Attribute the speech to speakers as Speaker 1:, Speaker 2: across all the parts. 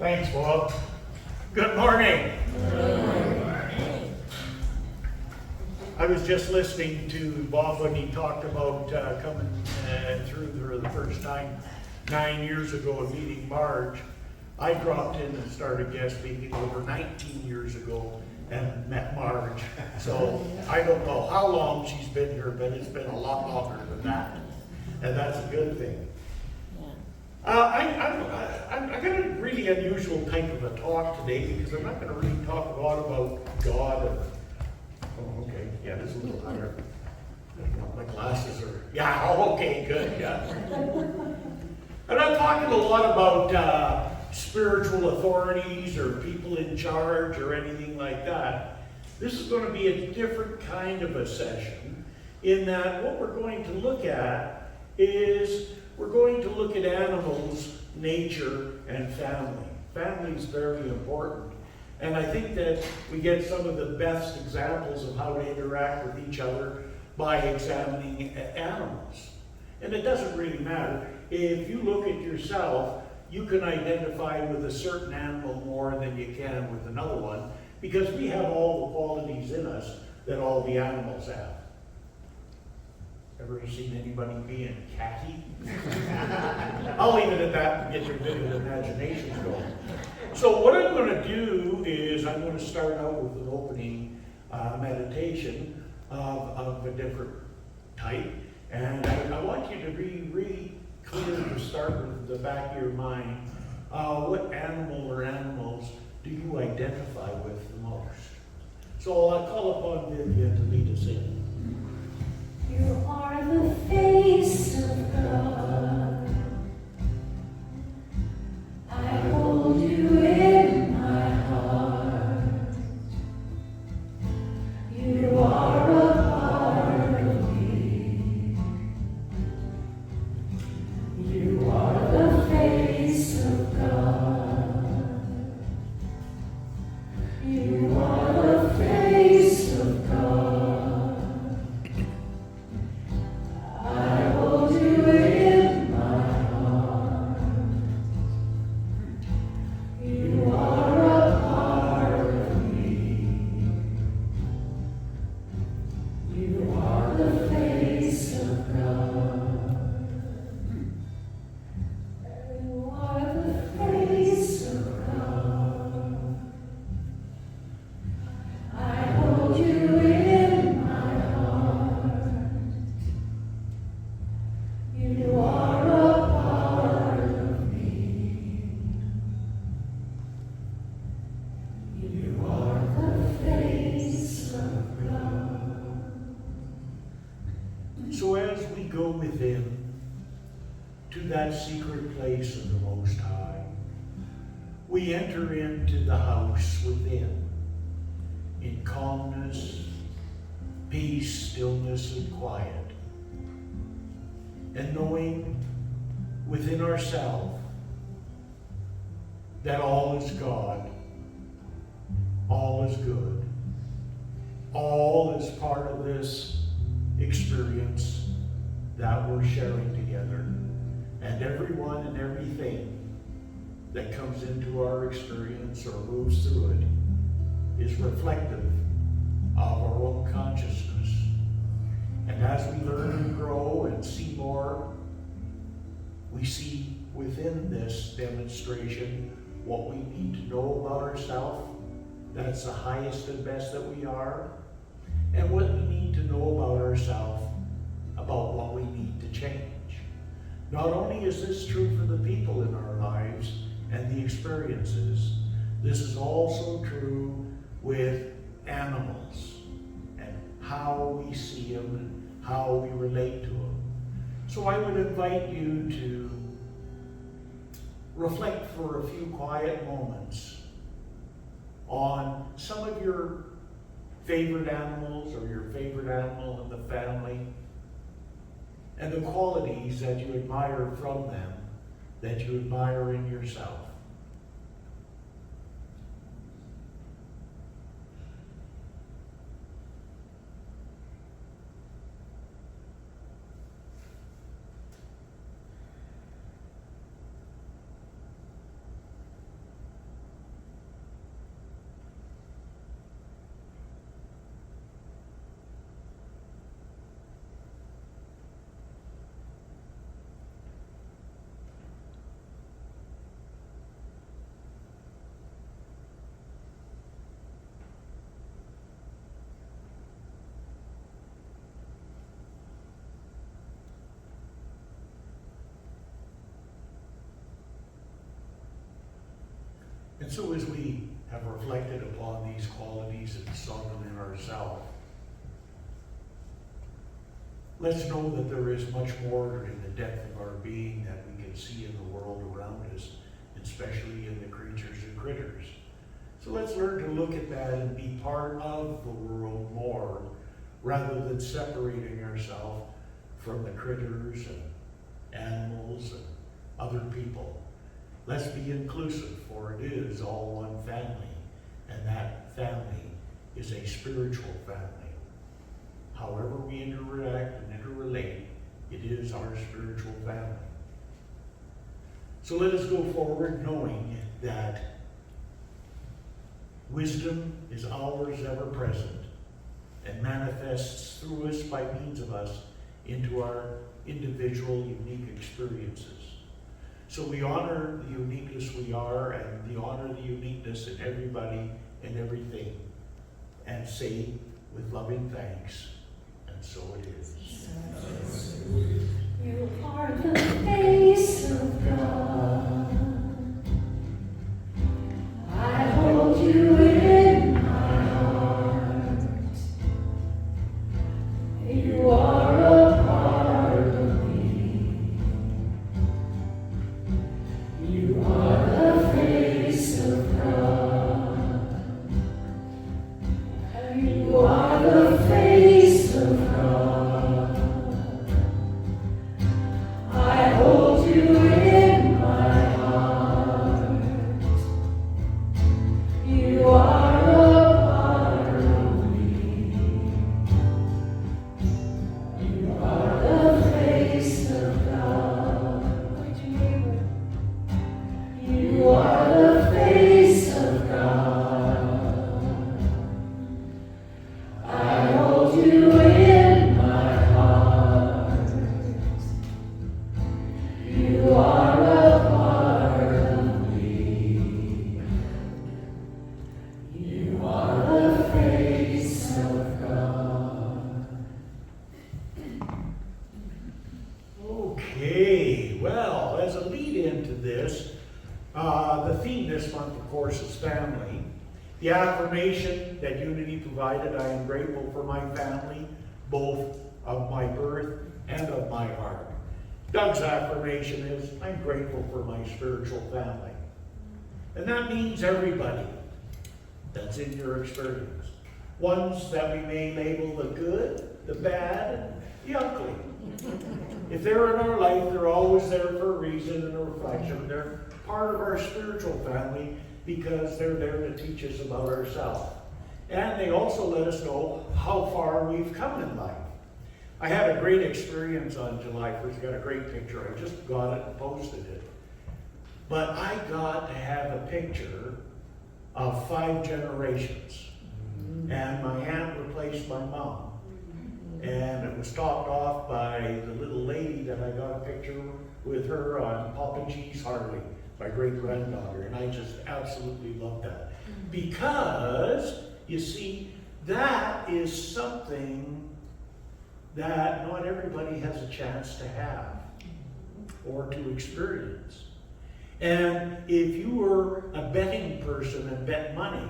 Speaker 1: Thanks, Bob. Good morning.
Speaker 2: Good morning.
Speaker 1: I was just listening to Bob when he talked about coming through for the first time 9 years ago and meeting Marge. I dropped in and started guest speaking over 19 years ago and met Marge. So I don't know how long she's been here, but it's been a lot longer than that. And that's a good thing. I got a really unusual type of a talk today because I'm not going to really talk a lot about God. Oh, okay, yeah, this is a little higher. My glasses are, yeah, oh, okay, good, yeah. I'm not talking a lot about spiritual authorities or people in charge or anything like that. This is going to be a different kind of a session in that what we're going to look at is we're going to look at animals, nature, and family. Family is very important. And I think that we get some of the best examples of how to interact with each other by examining animals. And it doesn't really matter. If you look at yourself, you can identify with a certain animal more than you can with another one because we have all the qualities in us that all the animals have. Ever seen anybody being catty? I'll leave it at that and get your bit of imaginations going. So what I'm going to do is I'm going to start out with an opening meditation of a different type. And I want you to be really clear to start with the back of your mind. What animal or animals do you identify with the most? So I'll call upon Vivian to lead us in.
Speaker 2: You are the face of God. I hold you in my heart. You are a part of me. You are the face of God. You are the face of God.
Speaker 1: So as we go within to that secret place of the Most High, we enter into the house within in calmness, peace, stillness, and quiet. And knowing within ourselves that all is God, all is good, all is part of this experience that we're sharing together, and everyone and everything that comes into our experience or moves through it is reflective of our own consciousness. And as we learn and grow and see more, we see within this demonstration what we need to know about ourselves. That's the highest and best that we are. And what we need to know about ourselves, about what we need to change. Not only is this true for the people in our lives and the experiences, this is also true with animals and how we see them and how we relate to them. So I would invite you to reflect for a few quiet moments on some of your favorite animals or your favorite animal in the family and the qualities that you admire from them, that you admire in yourself. And so as we have reflected upon these qualities and saw them in ourselves, let's know that there is much more in the depth of our being that we can see in the world around us, especially in the creatures and critters. So let's learn to look at that and be part of the world more, rather than separating ourselves from the critters and animals and other people. Let's be inclusive, for it is all one family, and that family is a spiritual family. However we interact and interrelate, it is our spiritual family. So let us go forward knowing that wisdom is ours ever present and manifests through us by means of us into our individual unique experiences. So we honor the uniqueness we are, and we honor the uniqueness in everybody and everything, and say with loving thanks, and so it is.
Speaker 2: You are the face of God. I hold you in my heart. You are a part of me. You are the face of God. You are the face of God. I hold you in my heart. You are a part of me. You are the face of God. You are the face of God. I hold you in my heart. You are a part of me. You are the face of God.
Speaker 1: Okay, well, as a lead into this, the theme this month, of course, is family. The affirmation that Unity provided, I am grateful for my family, both of my birth and of my heart. Doug's affirmation is, I'm grateful for my spiritual family. And that means everybody that's in your experience. Ones that we may label the good, the bad, and the ugly. If they're in our life, they're always there for a reason and a reflection. They're part of our spiritual family because they're there to teach us about ourselves. And they also let us know how far we've come in life. I had a great experience on July 1st. I got a great picture. I just got it and posted it. But I got to have a picture of 5 generations. And my aunt replaced my mom. And it was topped off by the little lady that I got a picture with her on Papa G's Harley, my great-granddaughter. And I just absolutely love that. Because, you see, that is something that not everybody has a chance to have or to experience. And if you were a betting person and bet money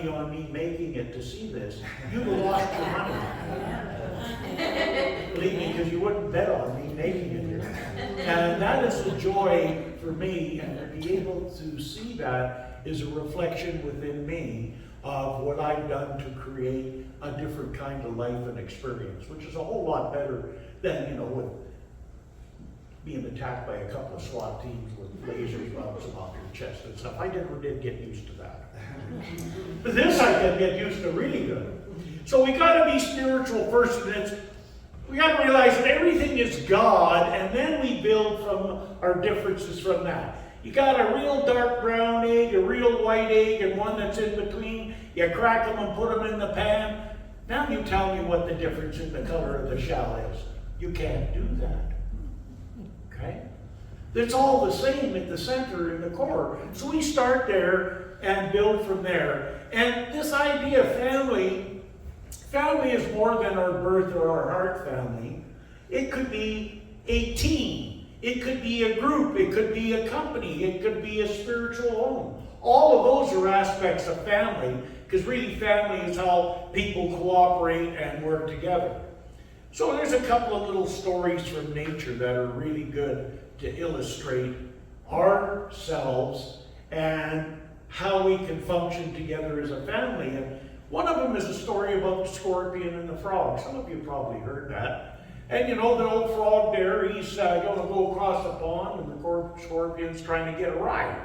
Speaker 1: on me making it to see this, you would have lost your money. Believe me, because you wouldn't bet on me making it here. And that is the joy for me, and to be able to see that is a reflection within me of what I've done to create a different kind of life and experience, which is a whole lot better than, with being attacked by a couple of SWAT teams with lasers bouncing off your chest and stuff. I never did get used to that. But this I can get used to really good. So we got to be spiritual first, and we got to realize that everything is God, and then we build from our differences from that. You got a real dark brown egg, a real white egg, and one that's in between. You crack them and put them in the pan. Now you tell me what the difference in the color of the shell is. You can't do that. Okay? It's all the same at the center and the core. So we start there and build from there. And this idea of family is more than our birth or our heart family. It could be a team. It could be a group, it could be a company, it could be a spiritual home. All of those are aspects of family, because really family is how people cooperate and work together. So there's a couple of little stories from nature that are really good to illustrate ourselves and how we can function together as a family. And one of them is a story about the scorpion and the frog. Some of you probably heard that. And you know, the old frog there, he's going to go across the pond, and the scorpion's trying to get a ride.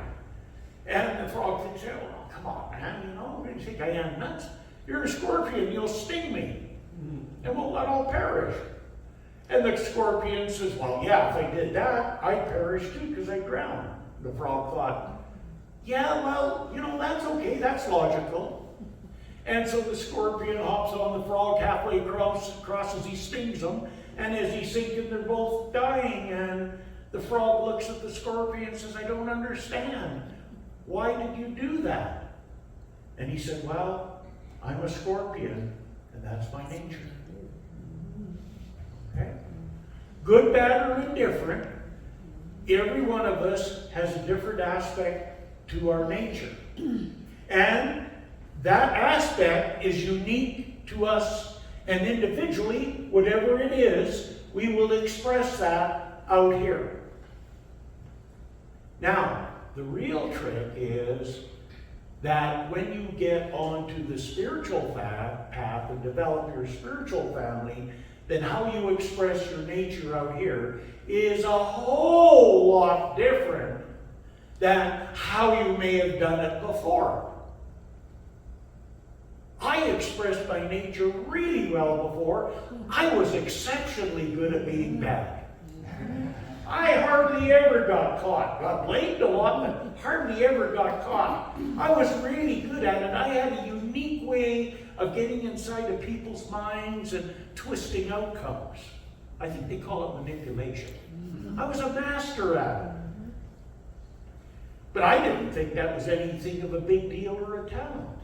Speaker 1: And the frog thinks, oh, come on, man, you know, what do you think I am, nuts? You're a scorpion, you'll sting me, and we'll let all perish. And the scorpion says, well, yeah, if I did that, I'd perish too, because I'd drown. The frog thought, yeah, well, you know, that's okay, that's logical. And so the scorpion hops on the frog halfway across as he stings him, and as he's sinking, they're both dying, and the frog looks at the scorpion and says, I don't understand. Why did you do that? And he said, well, I'm a scorpion, and that's my nature. Okay? Good, bad, or indifferent, every one of us has a different aspect to our nature. And that aspect is unique to us, and individually, whatever it is, we will express that out here. Now, the real trick is that when you get onto the spiritual path and develop your spiritual family, then how you express your nature out here is a whole lot different than how you may have done it before. I expressed my nature really well before. I was exceptionally good at being bad. I hardly ever got caught. Got blamed a lot, but hardly ever got caught. I was really good at it. I had a unique way of getting inside of people's minds and twisting outcomes. I think they call it manipulation. I was a master at it. But I didn't think that was anything of a big deal or a talent.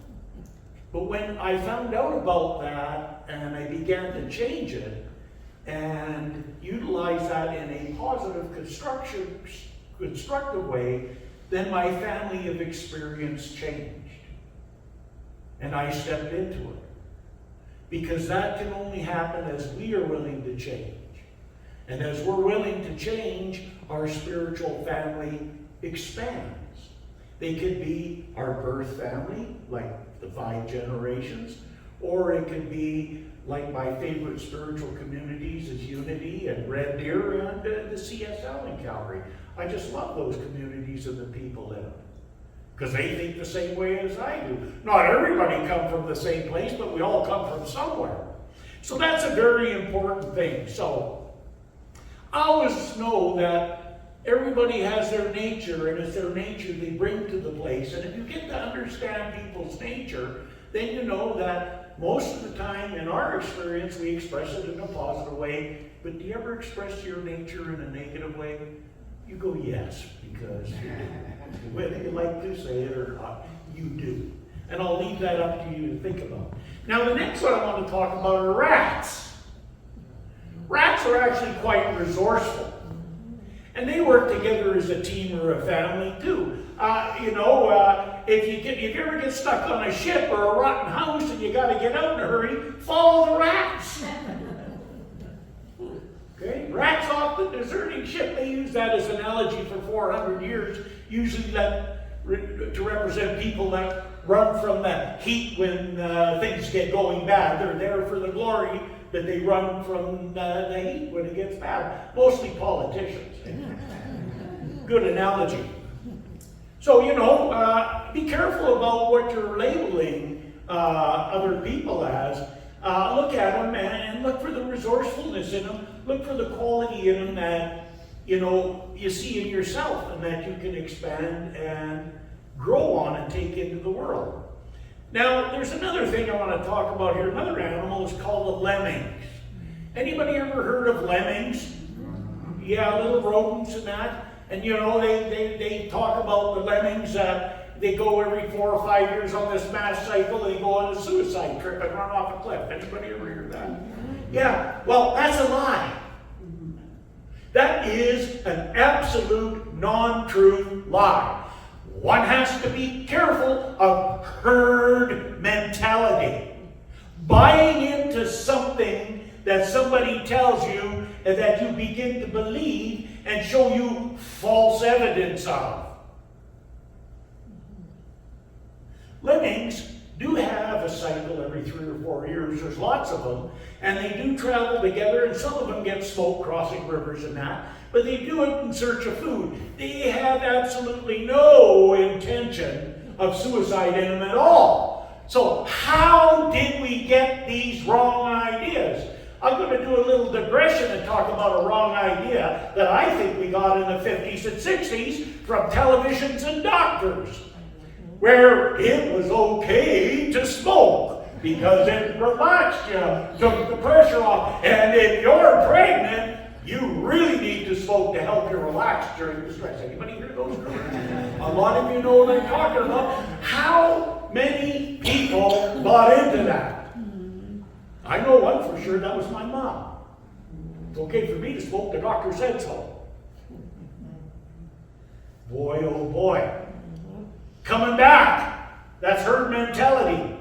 Speaker 1: But when I found out about that and I began to change it and utilize that in a positive, constructive way, then my family of experience changed. And I stepped into it. Because that can only happen as we are willing to change. And as we're willing to change, our spiritual family expands. They could be our birth family, like the 5 generations, or it could be like my favorite spiritual communities is Unity and Red Deer and the CSL in Calgary. I just love those communities and the people in them. Because they think the same way as I do. Not everybody come from the same place, but we all come from somewhere. So that's a very important thing. So I always know that everybody has their nature, and it's their nature they bring to the place. And if you get to understand people's nature, then you know that most of the time, in our experience, we express it in a positive way. But do you ever express your nature in a negative way? You go, yes, because whether you like to say it or not, you do. And I'll leave that up to you to think about. Now, the next one I want to talk about are rats. Rats are actually quite resourceful. And they work together as a team or a family too. If you ever get stuck on a ship or a rotten house and you got to get out in a hurry, follow the rats. Okay, rats off the deserting ship. They use that as an analogy for 400 years. Usually to represent people that run from the heat when things get going bad. They're there for the glory, but they run from the heat when it gets bad. Mostly politicians. Good analogy. So, be careful about what you're labeling other people as. Look at them and look for the resourcefulness in them. Look for the quality in them that, you see in yourself and that you can expand and grow on and take into the world. Now, there's another thing I want to talk about here. Another animal is called the lemmings. Anybody ever heard of lemmings? Yeah, little rodents and that. And they talk about the lemmings. They go every 4 or 5 years on this mass cycle. They go on a suicide trip and run off a cliff. Anybody ever hear that? Yeah. Well, that's a lie. That is an absolute non-truth lie. One has to be careful of herd mentality. Buying into something that somebody tells you and that you begin to believe and show you false evidence of. Lemmings do have a cycle every 3 or 4 years. There's lots of them. And they do travel together, and some of them get smoked crossing rivers and that. But they do it in search of food. They have absolutely no intention of suicide in them at all. So how did we get these wrong ideas? I'm going to do a little digression and talk about a wrong idea that I think we got in the 50s and 60s from televisions and doctors, where it was okay to smoke because it relaxed you, took the pressure off, and if you're pregnant, you really need to smoke to help you relax during the stress. Anybody hear those rumors? A lot of you know what I'm talking about. How many people bought into that? I know one for sure, that was my mom. It's okay for me to smoke, the doctor said so. Boy, oh boy. Coming back, that's herd mentality.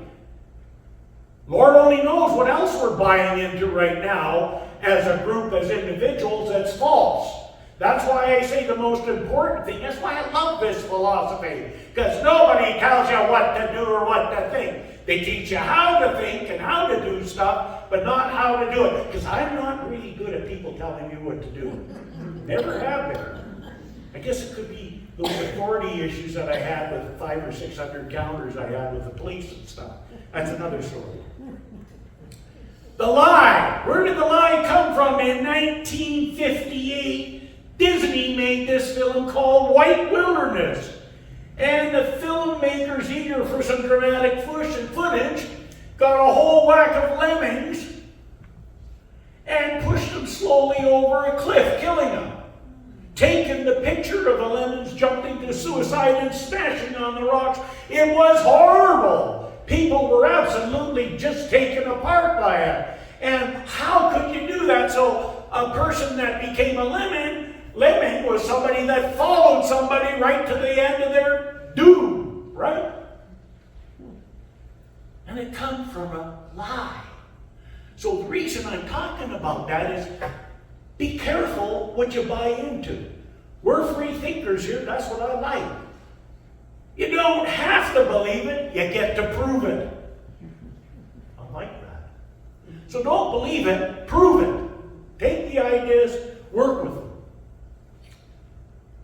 Speaker 1: Lord only knows what else we're buying into right now as a group, as individuals, that's false. That's why I say the most important thing. That's why I love this philosophy. Because nobody tells you what to do or what to think. They teach you how to think and how to do stuff, but not how to do it. Because I'm not really good at people telling me what to do. Never have been. I guess it could be those authority issues that I had with 500 or 600 counters I had with the police and stuff. That's another story. The lie. Where did the lie come from? In 1958, Disney made this film called White Wilderness. And the filmmakers, eager for some dramatic footage, got a whole whack of lemmings and pushed them slowly over a cliff, killing them. Taking the picture of the lemons jumping to suicide and smashing on the rocks. It was horrible. People were absolutely just taken apart by it. And how could you do that? So a person that became a lemming was somebody that followed somebody right to the end of their doom, right? And it comes from a lie. So the reason I'm talking about that is be careful what you buy into. We're free thinkers here. That's what I like. You don't have to believe it. You get to prove it. I like that. So don't believe it. Prove it. Take the ideas. Work with them.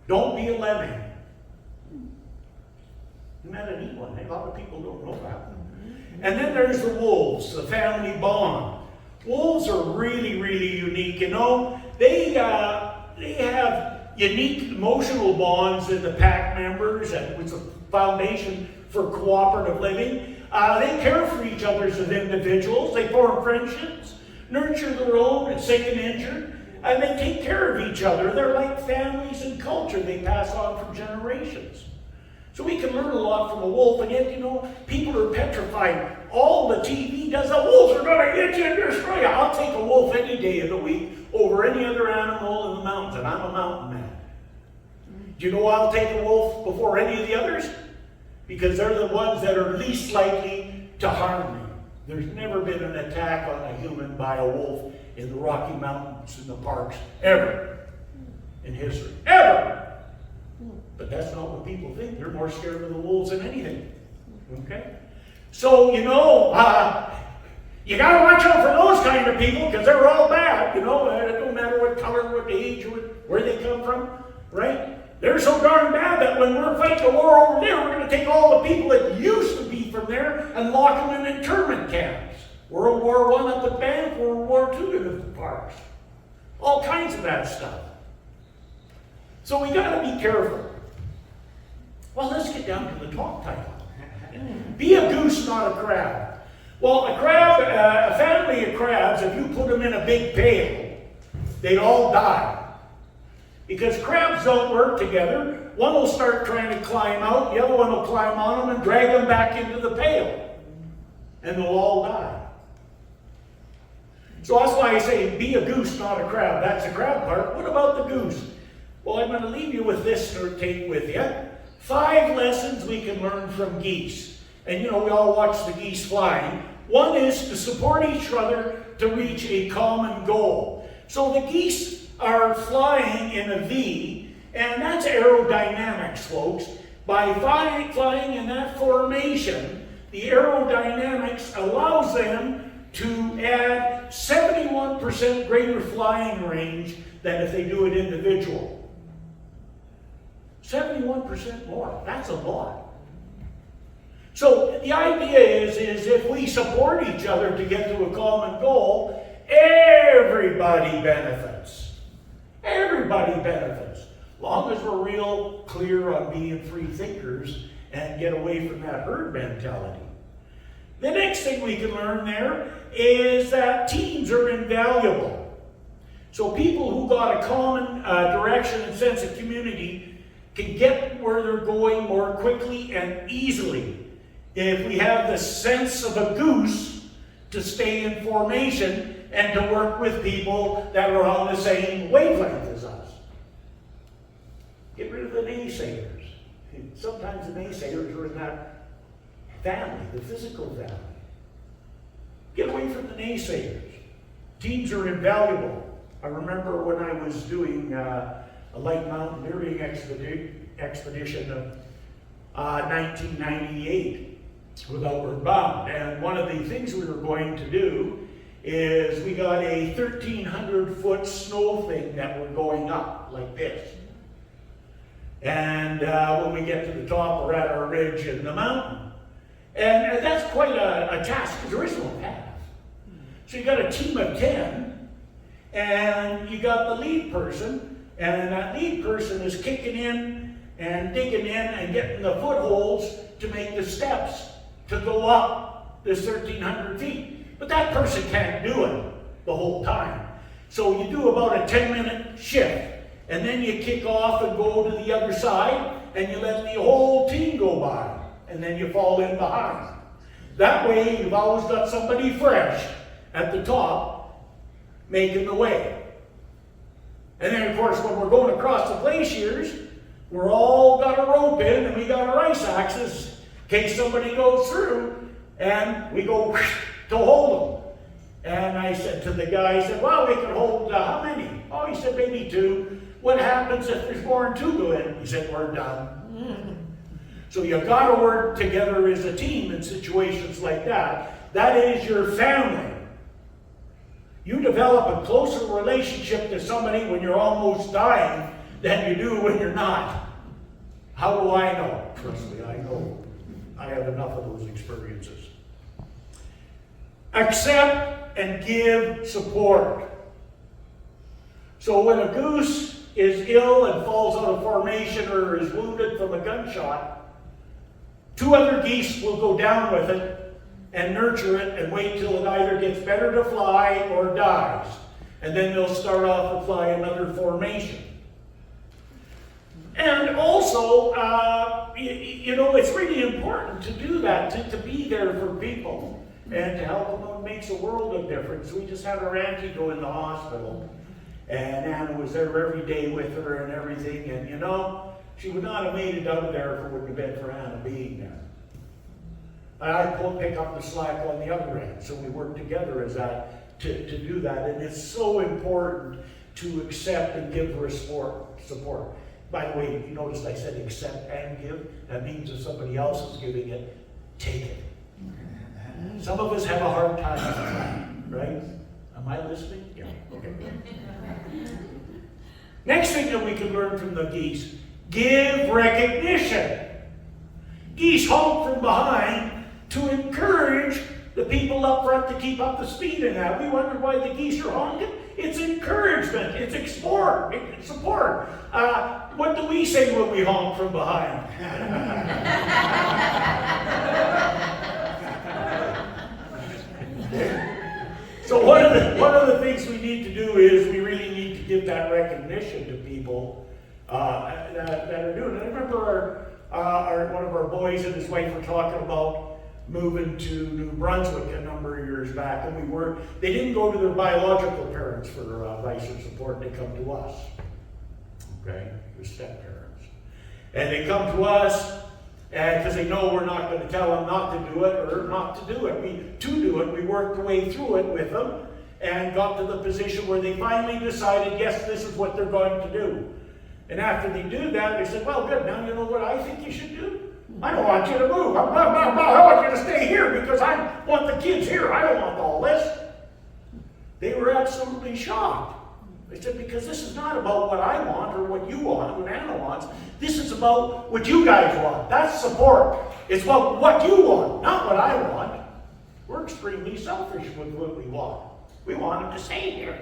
Speaker 1: Don't be a lemming. Isn't that a neat one? A lot of people don't know that. And then there's the wolves, the family bond. Wolves are really, really unique. You know, they have unique emotional bonds in the pack members, and it's a foundation for cooperative living. They care for each other as individuals. They form friendships, nurture their own and sick and injured, and they take care of each other. They're like families and culture. They pass on from generations. So we can learn a lot from a wolf, and yet, you know, people are petrified. All the TV does, the wolves are going to get you and destroy you. I'll take a wolf any day of the week over any other animal in the mountains, and I'm a mountain man. Do you know why I'll take a wolf before any of the others? Because they're the ones that are least likely to harm me. There's never been an attack on a human by a wolf in the Rocky Mountains, in the parks, ever in history. Ever! But that's not what people think. They're more scared of the wolves than anything. Okay? So, you know, you got to watch out for those kind of people because they're all bad. You know, it don't matter what color, what age, where they come from, right? They're so darn bad that when we're fighting a war over there, we're going to take all the people that used to be from there and lock them in internment camps. World War I up at Banff, World War II in the parks. All kinds of that stuff. So we got to be careful. Well, let's get down to the talk title. Be a goose, not a crab. Well, a crab, a family of crabs, if you put them in a big pail, they'd all die. Because crabs don't work together. One will start trying to climb out, the other one will climb on them and drag them back into the pail. And they'll all die. So that's why I say be a goose, not a crab. That's the crab part. What about the goose? Well, I'm going to leave you with this to take with you. 5 lessons we can learn from geese. And we all watch the geese flying. One is to support each other to reach a common goal. So the geese are flying in a V, and that's aerodynamics, folks. By flying in that formation, the aerodynamics allows them to add 71% greater flying range than if they do it individual. 71% more. That's a lot. So the idea is if we support each other to get to a common goal, everybody benefits. Everybody benefits. As long as we're real clear on being free thinkers and get away from that herd mentality. The next thing we can learn there is that teams are invaluable. So people who got a common direction and sense of community can get where they're going more quickly and easily. If we have the sense of a goose to stay in formation and to work with people that are on the same wavelength as us. Get rid of the naysayers. Sometimes the naysayers are in that family, the physical family. Get away from the naysayers. Teams are invaluable. I remember when I was doing a light mountaineering expedition of 1998 with Outward Bound. And one of the things we were going to do is we got a 1,300-foot snow thing that we're going up like this. And when we get to the top, we're at our ridge in the mountain. And that's quite a task because there is no path. So you got a team of 10, and you got the lead person, and that lead person is kicking in and digging in and getting the footholds to make the steps to go up this 1,300 feet. But that person can't do it the whole time. So you do about a 10-minute shift, and then you kick off and go to the other side, and you let the whole team go by, and then you fall in behind. That way, you've always got somebody fresh at the top making the way. And then, of course, when we're going across the glaciers, we're all got a rope in, and we got our ice axes in case somebody goes through, and we go to hold them. And I said to the guy, I said, well, we can hold how many? Oh, he said, maybe 2. What happens if there's more than 2 go in? He said, we're done. So you got to work together as a team in situations like that. That is your family. You develop a closer relationship to somebody when you're almost dying than you do when you're not. How do I know? Trust me, I know. I have enough of those experiences. Accept and give support. So when a goose is ill and falls out of formation or is wounded from a gunshot, 2 other geese will go down with it and nurture it and wait till it either gets better to fly or dies. And then they'll start off to fly another formation. And also, it's really important to do that, to be there for people and to help them out. It makes a world of difference. We just had our auntie go in the hospital, and Anna was there every day with her and everything, and she would not have made it out of there if it wouldn't have been for Anna being there. I pick up the slack on the other end, so we work together as that to do that, and it's so important to accept and give support. By the way, you noticed I said accept and give. That means if somebody else is giving it, take it. Some of us have a hard time with that, right? Am I listening? Yeah. Okay. Next thing that we can learn from the geese, give recognition. Geese honk from behind to encourage the people up front to keep up the speed in that. We wonder why the geese are honking. It's encouragement. It's support. What do we say when we honk from behind? So one of the things we need to do is we really need to give that recognition to people that are doing it. I remember one of our boys and his wife were talking about moving to New Brunswick a number of years back, and they didn't go to their biological parents for advice or support, they come to us. Okay, their step parents. And they come to us because they know we're not going to tell them not to do it or not to do it. We worked our way through it with them and got to the position where they finally decided, yes, this is what they're going to do. And after they do that, they said, well, good, now you know what I think you should do? I don't want you to move. I want you to stay here because I want the kids here. I don't want all this. They were absolutely shocked. They said, because this is not about what I want or what you want, what Anna wants. This is about what you guys want. That's support. It's about what you want, not what I want. We're extremely selfish with what we want. We want them to stay here.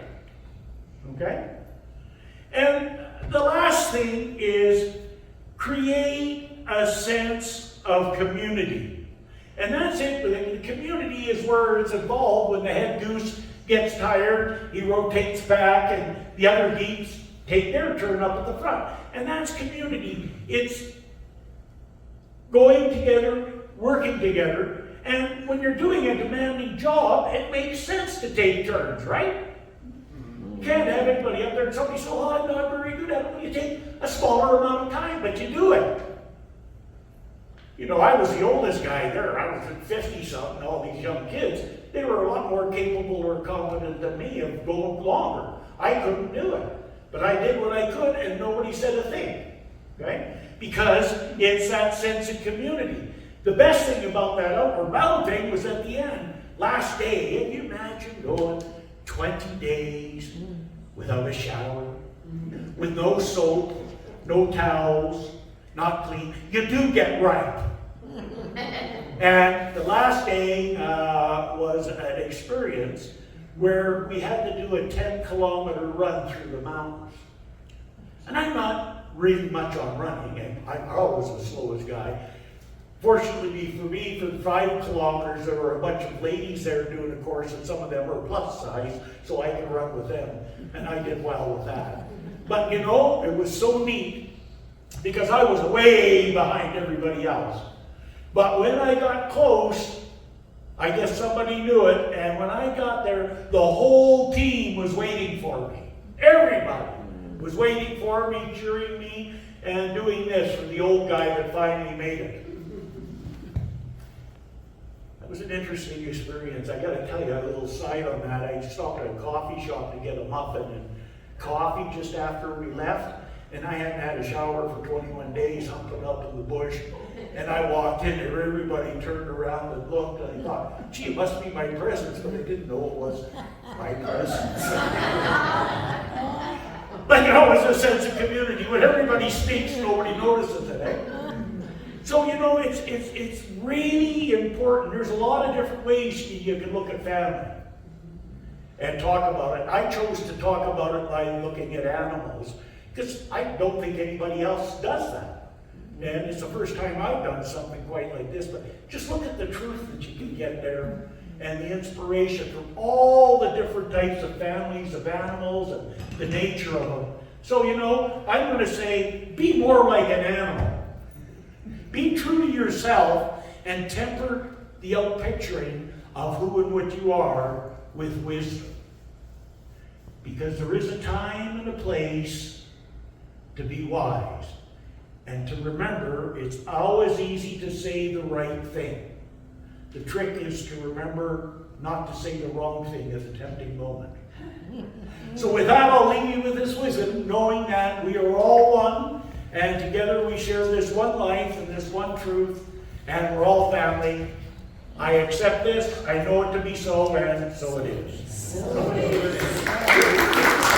Speaker 1: Okay? And the last thing is create a sense of community. And that's it. The community is where it's involved. When the head goose gets tired, he rotates back and the other geese take their turn up at the front. And that's community. It's going together, working together. And when you're doing a demanding job, it makes sense to take turns, right? You can't have anybody up there and somebody so, I'm not very good at it. You take a smaller amount of time, but you do it. You know, I was the oldest guy there. I was at 50-something, all these young kids. They were a lot more capable or competent than me of going longer. I couldn't do it. But I did what I could, and nobody said a thing. Okay? Because it's that sense of community. The best thing about that Outward Bound thing was at the end. Last day, can you imagine going 20 days without a shower, with no soap, no towels, not clean? You do get ripe. And the last day was an experience where we had to do a 10-kilometer run through the mountains. And I'm not really much on running, and I'm always the slowest guy. Fortunately for me, for 5 kilometers, there were a bunch of ladies there doing a course, and some of them were plus size, so I could run with them. And I did well with that. But you know, it was so neat, because I was way behind everybody else. But when I got close, I guess somebody knew it, and when I got there, the whole team was waiting for me. Everybody was waiting for me, cheering me, and doing this for the old guy that finally made it. That was an interesting experience. I gotta tell you a little side on that. I stopped at a coffee shop to get a muffin and coffee just after we left, and I hadn't had a shower for 21 days, humping up in the bush. And I walked in there, everybody turned around and looked, and I thought, gee, it must be my presence, but I didn't know it was my presence. But you know, it's a sense of community. When everybody stinks, nobody notices it, eh? So, you know, it's really important. There's a lot of different ways you can look at family and talk about it. I chose to talk about it by looking at animals, because I don't think anybody else does that. And it's the first time I've done something quite like this, but just look at the truth that you can get there and the inspiration from all the different types of families, of animals, and the nature of them. So, you know, I'm going to say, be more like an animal. Be true to yourself and temper the outpicturing of who and what you are with wisdom. Because there is a time and a place to be wise. And to remember, it's always easy to say the right thing. The trick is to remember not to say the wrong thing at a tempting moment. So with that, I'll leave you with this wisdom, knowing that we are all one, and together we share this one life and this one truth, and we're all family. I accept this, I know it to be so, and so it is.
Speaker 2: So it is.